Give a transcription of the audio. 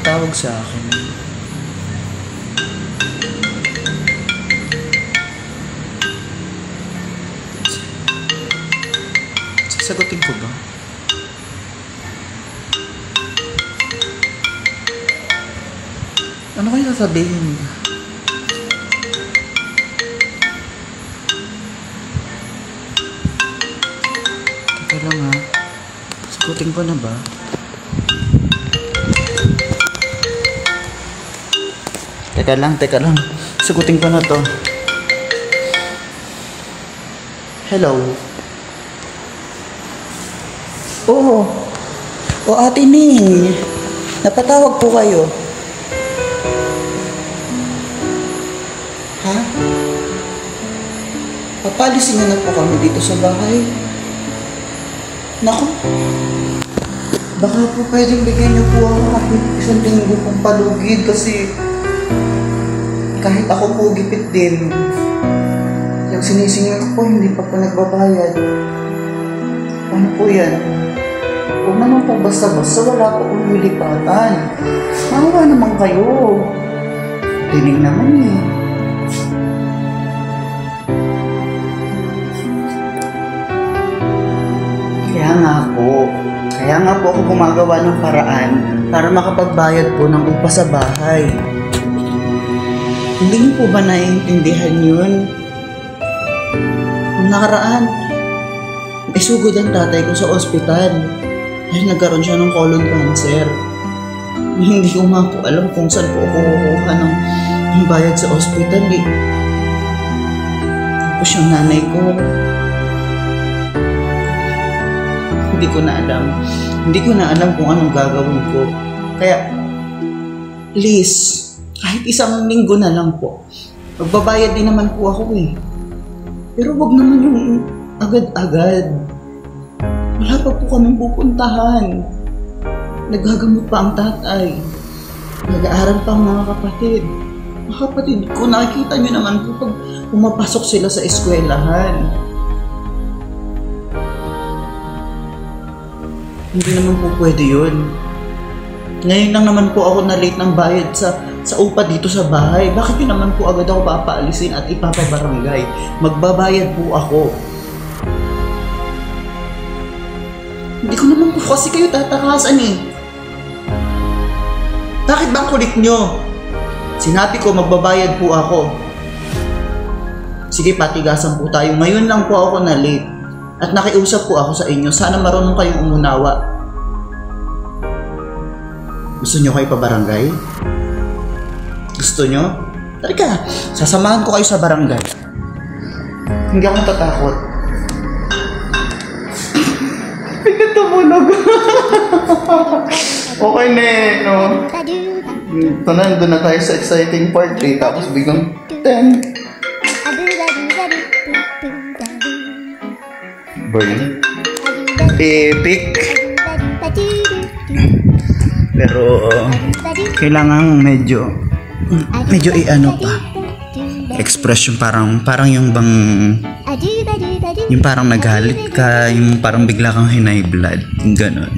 tumatawag sa akin. Sasagutin ko ba? Ano kaya sasabihin? Teka lang ha. Sagutin ko na ba? Teka lang. Sagutin ko na to. Hello? Oo. O Ate Ning. Napatawag po kayo. Ha? Papalisin na po kami dito sa bahay. Naku. Baka po pwedeng bigyan niyo po ako kahit isang linggo pong palugid kasi kahit ako po gipit din. Yung sinisingil ko po hindi pa po nagbabayad. Ano po yan? Huwag naman po basta-basta wala po kong nilipatan. Maawa naman kayo. Tinig naman eh. Kaya nga po ako gumagawa ng paraan para makapagbayad po ng upa sa bahay. Hindi niyo po ba naiintindihan yun? Nung nakaraan, isugod ang tatay ko sa ospital dahil nagkaroon siya ng colon cancer. Hindi ko nga po alam kung saan po ako kukuha ng bayad sa ospital eh. Tapos yung nanay ko, Hindi ko na alam kung anong gagawin ko. Kaya, please, kahit isang linggo na lang po. Magbabayad din naman po ako eh. Pero wag naman yung agad-agad. Wala pa po kaming pupuntahan. Naggagamot pa ang tatay. Nag-aaral pa ang mga kapatid. Mga kapatid ko, nakikita nyo naman po pag pumapasok sila sa eskwelahan. Hindi naman po pwede yun. Ngayon lang naman po ako na-late ng bayad sa upa dito sa bahay. Bakit yun naman po agad ako papaalisin at ipapabarangay? Magbabayad po ako. Hindi ko naman po kasi kayo tatakasan eh. Bakit bang kulit nyo? Sinabi ko magbabayad po ako. Sige, patigasan po tayo. Ngayon lang po ako na-late. At nakiusap po ako sa inyo, sana marunong kayong umunawa. Gusto nyo kayo pa barangay? Gusto nyo? Halika, sasamahan ko kayo sa barangay. Hindi ako natatakot. Pinatumunog. Okay na eh, no? Ito na, nandun na tayo sa exciting part 3, tapos biglang 10. Burn. Epic. Pero kailangan medyo i-ano pa. Expression parang yung bang yung parang nagalit ka, yung parang bigla kang hinay blood, yung ganon.